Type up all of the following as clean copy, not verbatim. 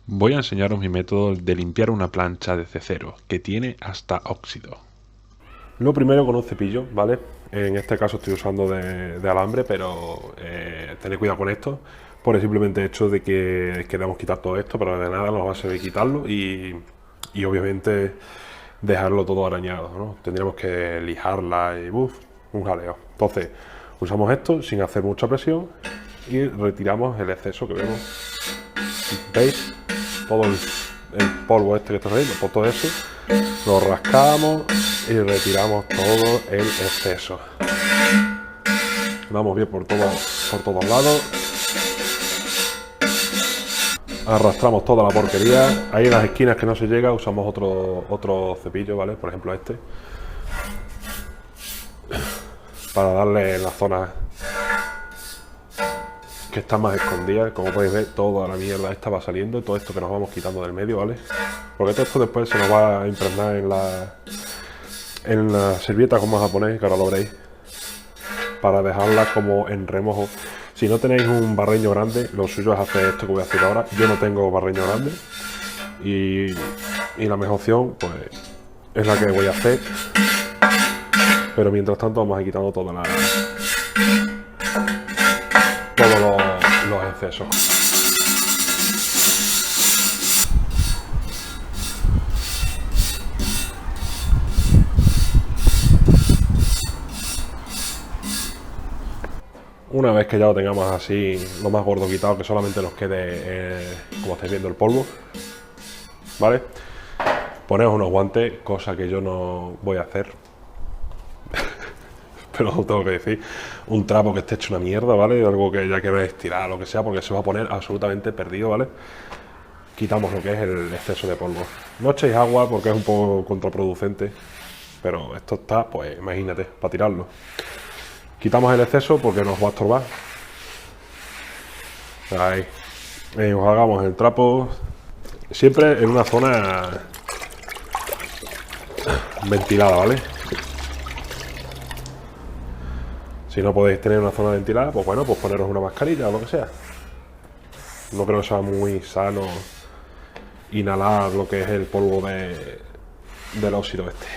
Voy a enseñaros mi método de limpiar una plancha desde cero, que tiene hasta óxido. Lo primero con un cepillo, ¿vale? En este caso estoy usando de alambre, pero tened cuidado con esto, por el simplemente hecho de que queremos quitar todo esto, pero de nada nos va a servir quitarlo y obviamente dejarlo todo arañado, ¿no? Tendríamos que lijarla y un jaleo. Entonces, usamos esto sin hacer mucha presión y retiramos el exceso que vemos. ¿Veis? Todo el polvo este que está saliendo, por todo eso, lo rascamos y retiramos todo el exceso. Vamos bien por todos lados. Arrastramos toda la porquería. Ahí en las esquinas que no se llega usamos otro cepillo, ¿vale? Por ejemplo este. Para darle en la zona que está más escondida. Como podéis ver, toda la mierda esta va saliendo. Todo esto que nos vamos quitando del medio, ¿vale? Porque todo esto después se nos va a impregnar en la servilleta como vamos a poner, que ahora lo veréis, para dejarla como en remojo. Si no tenéis un barreño grande, lo suyo es hacer esto que voy a hacer ahora. Yo no tengo barreño grande y la mejor opción pues es la que voy a hacer, pero mientras tanto vamos a ir quitando todos los excesos. Una vez que ya lo tengamos así, lo más gordo quitado, que solamente nos quede, como estáis viendo, el polvo, ¿vale? Poneos unos guantes, cosa que yo no voy a hacer, pero os tengo que decir, un trapo que esté hecho una mierda, ¿vale? Algo que ya queréis tirar, lo que sea, porque se va a poner absolutamente perdido, ¿vale? Quitamos lo que es el exceso de polvo. No echéis agua porque es un poco contraproducente, pero esto está, pues imagínate, para tirarlo. Quitamos el exceso porque nos va a estorbar. Ahí. Hagamos el trapo siempre en una zona ventilada, ¿vale? Si no podéis tener una zona ventilada, pues bueno, pues poneros una mascarilla o lo que sea. No creo que sea muy sano inhalar lo que es el polvo del óxido este.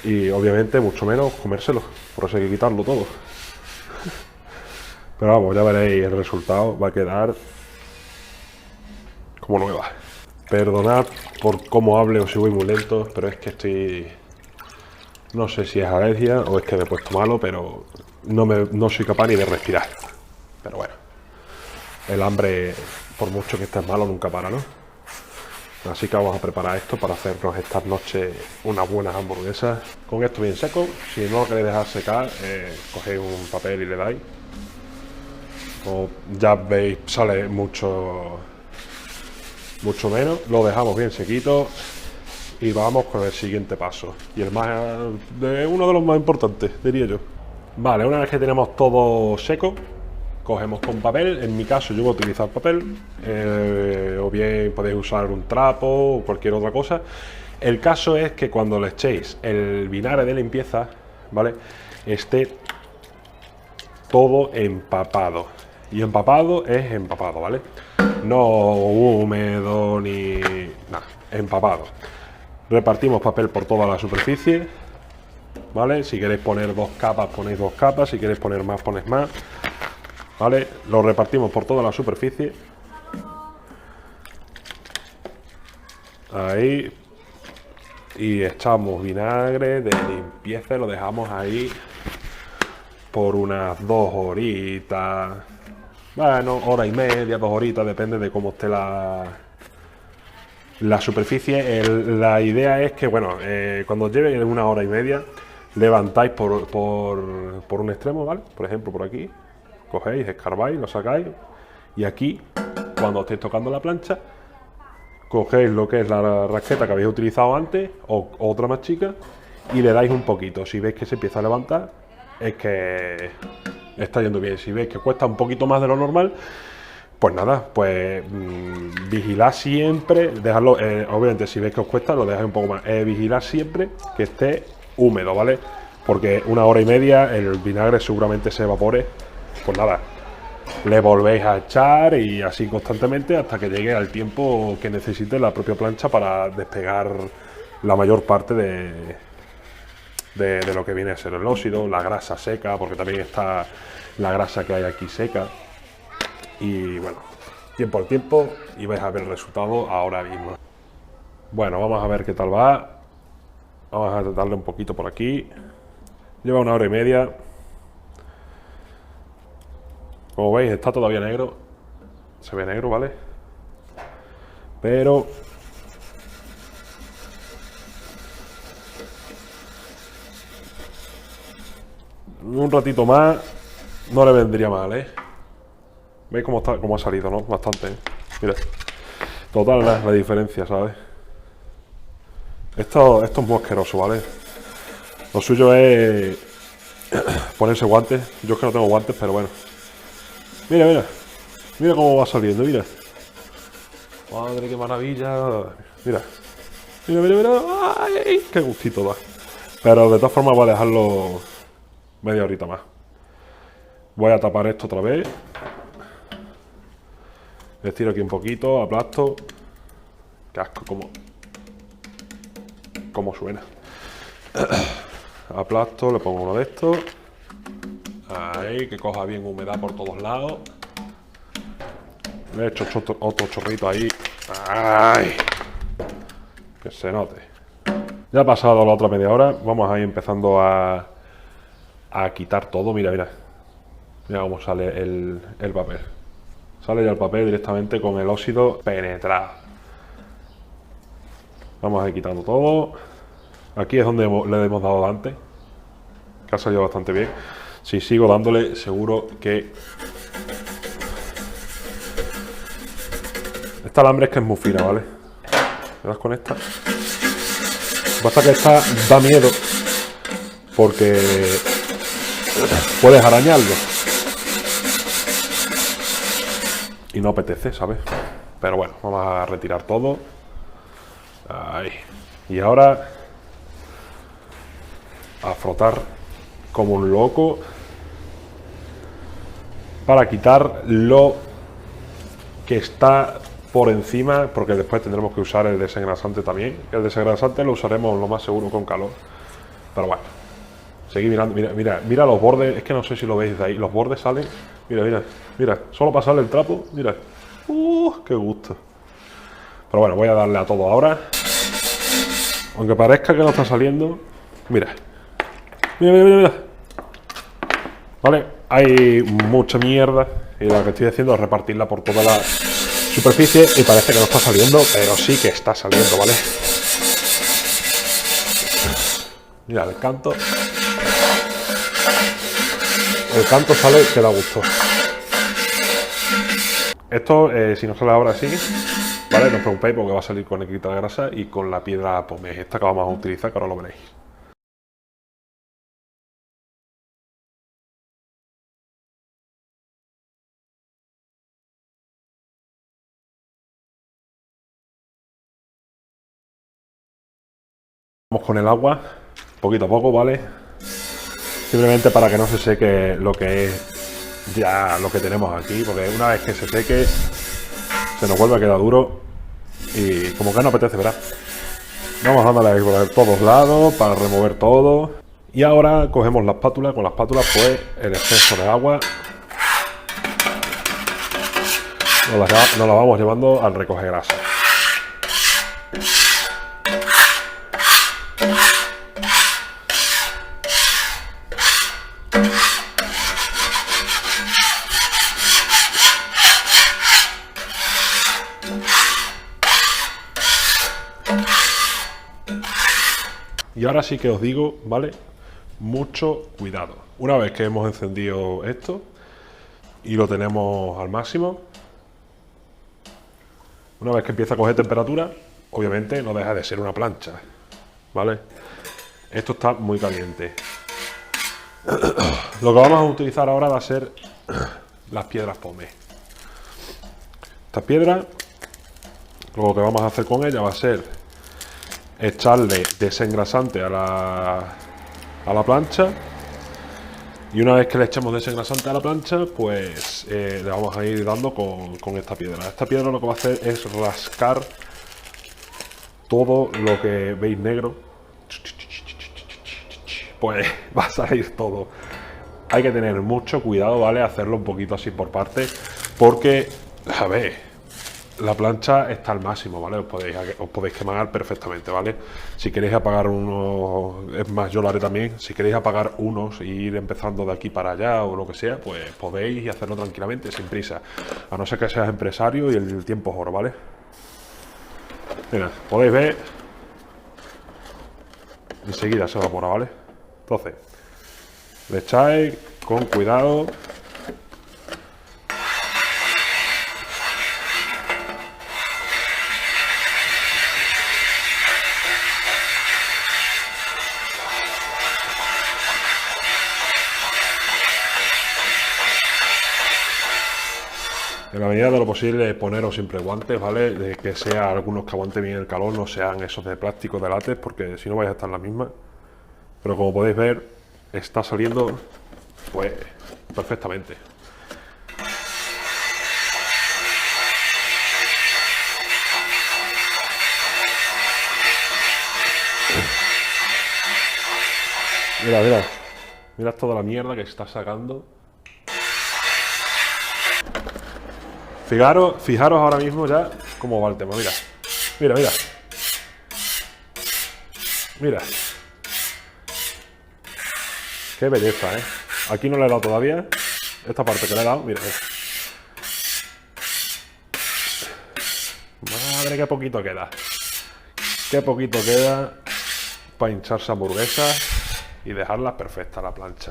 Y obviamente mucho menos comérselo, por eso hay que quitarlo todo. Pero vamos, ya veréis el resultado, va a quedar como nueva. Perdonad por cómo hable o si voy muy lento, pero es que estoy... No sé si es alergia o es que me he puesto malo, pero no soy capaz ni de respirar. Pero bueno, el hambre, por mucho que estés malo, nunca para, ¿no? Así que vamos a preparar esto para hacernos esta noche unas buenas hamburguesas. Con esto bien seco, si no lo queréis dejar secar, cogéis un papel y le dais. Como ya veis, sale mucho menos. Lo dejamos bien sequito y vamos con el siguiente paso. Y uno de los más importantes, diría yo. Vale, una vez que tenemos todo seco, cogemos con papel. En mi caso yo voy a utilizar papel, o bien podéis usar un trapo o cualquier otra cosa. El caso es que cuando le echéis el vinagre de limpieza, ¿vale?, esté todo empapado. Y empapado es empapado, ¿vale? No húmedo ni nada, empapado. Repartimos papel por toda la superficie, ¿vale? Si queréis poner 2 capas, ponéis 2 capas. Si queréis poner más, ponéis más. ¿Vale? Lo repartimos por toda la superficie. Ahí. Y echamos vinagre de limpieza y lo dejamos ahí por unas 2 horitas. Bueno, hora y media, 2 horitas, depende de cómo esté la superficie. La idea es que, bueno, cuando lleve una hora y media, levantáis por un extremo, ¿vale? Por ejemplo, por aquí. Cogéis, escarbáis, lo sacáis y aquí, cuando estéis tocando la plancha, cogéis lo que es la rasqueta que habéis utilizado antes o otra más chica y le dais un poquito. Si veis que se empieza a levantar, es que está yendo bien. Si veis que cuesta un poquito más de lo normal, pues nada, pues vigilad siempre, dejadlo, obviamente si veis que os cuesta, lo dejáis un poco más. Vigilad siempre que esté húmedo, ¿vale? Porque una hora y media el vinagre seguramente se evapore. Pues nada, le volvéis a echar y así constantemente hasta que llegue al tiempo que necesite la propia plancha para despegar la mayor parte de lo que viene a ser el óxido, la grasa seca, porque también está la grasa que hay aquí seca. Y bueno, tiempo al tiempo y vais a ver el resultado ahora mismo. Bueno, vamos a ver qué tal va. Vamos a darle un poquito por aquí. Lleva 1 hora y media. Como veis, está todavía negro. Se ve negro, ¿vale? Pero un ratito más no le vendría mal, ¿eh? ¿Veis cómo está, cómo ha salido, no? Bastante, ¿eh? Mira. Total la diferencia, ¿sabes? Esto es muy asqueroso, ¿vale? Lo suyo es ponerse guantes. Yo es que no tengo guantes, pero bueno. Mira, mira. Mira cómo va saliendo, mira. Madre, qué maravilla. Mira. Mira, mira, mira. ¡Ay! Qué gustito da. Pero de todas formas voy a dejarlo media horita más. Voy a tapar esto otra vez. Estiro aquí un poquito, aplasto. Qué asco, cómo suena. Aplasto, le pongo uno de estos. Ahí, que coja bien humedad por todos lados. Le he hecho otro chorrito ahí. ¡Ay! Que se note. Ya ha pasado la otra media hora. Vamos a ir empezando a quitar todo. Mira, mira. Mira cómo sale el papel. Sale ya el papel directamente con el óxido penetrado. Vamos a ir quitando todo. Aquí es donde le hemos dado antes. Que ha salido bastante bien. Si sigo dándole, seguro que... Esta alambre es que es muy fina, ¿vale? ¿Me das con esta? Basta que esta da miedo. Porque puedes arañarlo. Y no apetece, ¿sabes? Pero bueno, vamos a retirar todo. Ahí. Y ahora a frotar como un loco para quitar lo que está por encima, porque después tendremos que usar el desengrasante también. El desengrasante lo usaremos lo más seguro con calor. Pero bueno, seguid mirando. Mira, mira, mira los bordes. Es que no sé si lo veis de ahí. Los bordes salen. Mira, mira, mira. Solo pasarle el trapo. Mira. Qué gusto. Pero bueno, voy a darle a todo ahora. Aunque parezca que no está saliendo. Mira. Mira, mira, mira, mira. Vale, hay mucha mierda. Y lo que estoy haciendo es repartirla por toda la superficie. Y parece que no está saliendo, pero sí que está saliendo, ¿vale? Mira, el canto. El canto sale que da gusto. Esto, si no sale ahora así, ¿vale? No os preocupéis porque va a salir con negrita de grasa y con la piedra pómez, esta que vamos a utilizar, que ahora lo veréis. Vamos con el agua, poquito a poco, ¿vale? Simplemente para que no se seque lo que es ya lo que tenemos aquí, porque una vez que se seque, se nos vuelve a quedar duro y como que no apetece, ¿verdad? Vamos dándole ahí por todos lados para remover todo. Y ahora cogemos la espátula, con la espátula pues el exceso de agua nos la vamos llevando al recoger grasa. Y ahora sí que os digo, ¿vale? Mucho cuidado. Una vez que hemos encendido esto y lo tenemos al máximo, una vez que empieza a coger temperatura, obviamente no deja de ser una plancha, ¿vale? Esto está muy caliente. Lo que vamos a utilizar ahora va a ser las piedras pómez. Estas piedras, lo que vamos a hacer con ellas va a ser echarle desengrasante a la plancha Y una vez que le echemos desengrasante a la plancha, pues le vamos a ir dando con esta piedra. Esta piedra lo que va a hacer es rascar todo lo que veis negro. Pues va a salir todo. Hay que tener mucho cuidado, ¿vale? Hacerlo un poquito así por partes, porque, a ver, la plancha está al máximo, ¿vale? Os podéis quemar perfectamente, ¿vale? Si queréis apagar unos, es más, yo lo haré también. Si queréis apagar unos e ir empezando de aquí para allá o lo que sea, pues podéis hacerlo tranquilamente, sin prisa. A no ser que seas empresario y el tiempo es oro, ¿vale? Mira, podéis ver, enseguida se evapora, ¿vale? Entonces, le echáis con cuidado. En la medida de lo posible, poneros siempre guantes, ¿vale? De que sea algunos que aguanten bien el calor, no sean esos de plástico, de látex, porque si no vais a estar en la misma. Pero como podéis ver, está saliendo, pues, perfectamente. Mira, mira. Mira toda la mierda que está sacando. Fijaros ahora mismo ya cómo va el tema, mira. Mira, mira. Mira. Qué belleza, ¿eh? Aquí no le he dado todavía. Esta parte que le he dado, mira. Madre, qué poquito queda. Qué poquito queda para hincharse hamburguesas y dejarlas perfectas la plancha.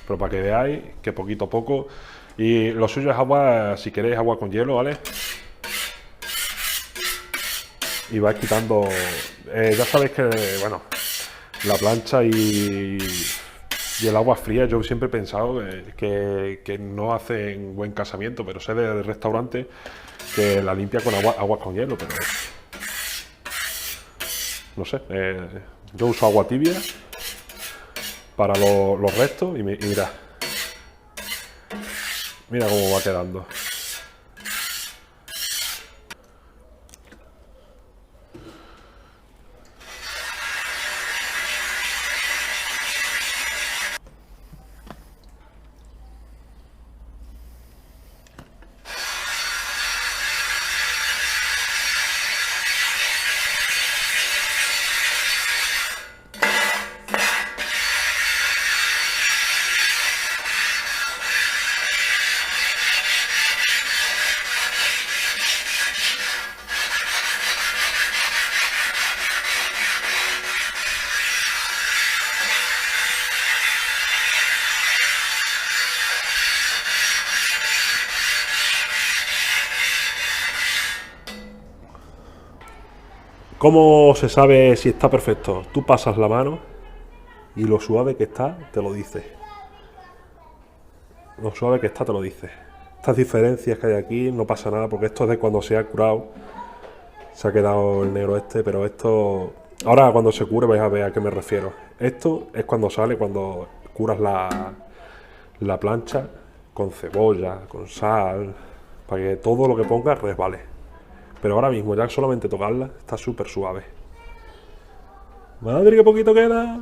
Pero para que veáis que poquito a poco. Y lo suyo es agua, si queréis agua con hielo, ¿vale? Y vais quitando, ya sabéis que, bueno, la plancha y el agua fría, yo siempre he pensado que no hacen buen casamiento, pero sé de restaurante que la limpia con agua con hielo, pero no sé, yo uso agua tibia para los restos y mirad. Mira cómo va quedando. ¿Cómo se sabe si está perfecto? Tú pasas la mano y lo suave que está te lo dice. Lo suave que está te lo dice. Estas diferencias que hay aquí no pasa nada porque esto es de cuando se ha curado. Se ha quedado el negro este, pero esto... Ahora cuando se cure vais a ver a qué me refiero. Esto es cuando sale, cuando curas la plancha con cebolla, con sal, para que todo lo que pongas resbale. Pero ahora mismo ya solamente tocarla está súper suave. Madre, qué poquito queda.